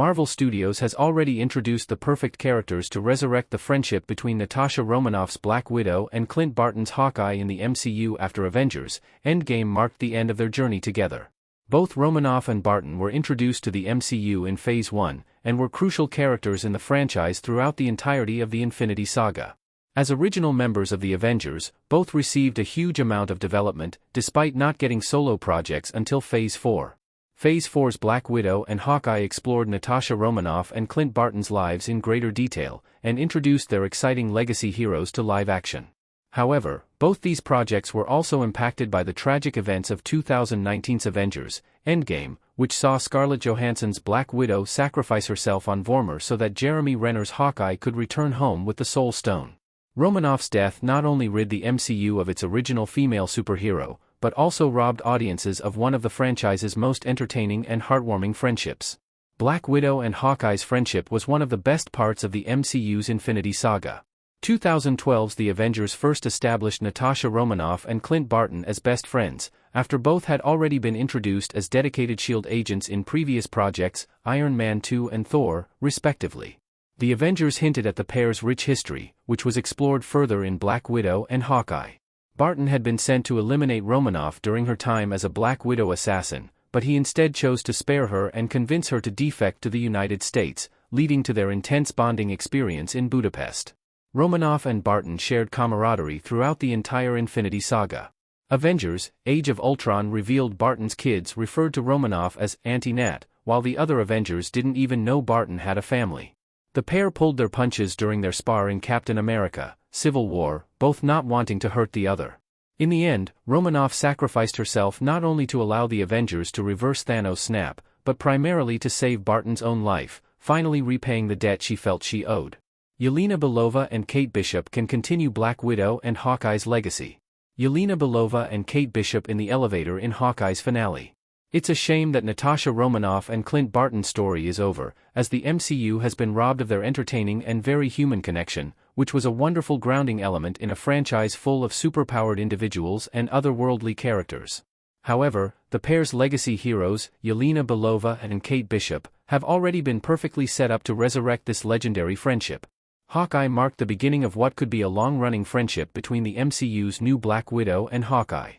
Marvel Studios has already introduced the perfect characters to resurrect the friendship between Natasha Romanoff's Black Widow and Clint Barton's Hawkeye in the MCU after Avengers. Endgame marked the end of their journey together. Both Romanoff and Barton were introduced to the MCU in Phase 1, and were crucial characters in the franchise throughout the entirety of the Infinity Saga. As original members of the Avengers, both received a huge amount of development, despite not getting solo projects until Phase 4. Phase 4's Black Widow and Hawkeye explored Natasha Romanoff and Clint Barton's lives in greater detail, and introduced their exciting legacy heroes to live action. However, both these projects were also impacted by the tragic events of 2019's Avengers, Endgame, which saw Scarlett Johansson's Black Widow sacrifice herself on Vormir so that Jeremy Renner's Hawkeye could return home with the Soul Stone. Romanoff's death not only rid the MCU of its original female superhero, but also robbed audiences of one of the franchise's most entertaining and heartwarming friendships. Black Widow and Hawkeye's friendship was one of the best parts of the MCU's Infinity Saga. 2012's The Avengers first established Natasha Romanoff and Clint Barton as best friends, after both had already been introduced as dedicated S.H.I.E.L.D. agents in previous projects, Iron Man 2 and Thor, respectively. The Avengers hinted at the pair's rich history, which was explored further in Black Widow and Hawkeye. Barton had been sent to eliminate Romanoff during her time as a Black Widow assassin, but he instead chose to spare her and convince her to defect to the United States, leading to their intense bonding experience in Budapest. Romanoff and Barton shared camaraderie throughout the entire Infinity Saga. Avengers: Age of Ultron revealed Barton's kids referred to Romanoff as Auntie Nat, while the other Avengers didn't even know Barton had a family. The pair pulled their punches during their spar in Captain America: Civil War, both not wanting to hurt the other. In the end, Romanoff sacrificed herself not only to allow the Avengers to reverse Thanos' snap, but primarily to save Barton's own life, finally repaying the debt she felt she owed. Yelena Belova and Kate Bishop can continue Black Widow and Hawkeye's legacy. Yelena Belova and Kate Bishop in the elevator in Hawkeye's finale. It's a shame that Natasha Romanoff and Clint Barton's story is over, as the MCU has been robbed of their entertaining and very human connection, which was a wonderful grounding element in a franchise full of superpowered individuals and otherworldly characters. However, the pair's legacy heroes, Yelena Belova and Kate Bishop, have already been perfectly set up to resurrect this legendary friendship. Hawkeye marked the beginning of what could be a long-running friendship between the MCU's new Black Widow and Hawkeye.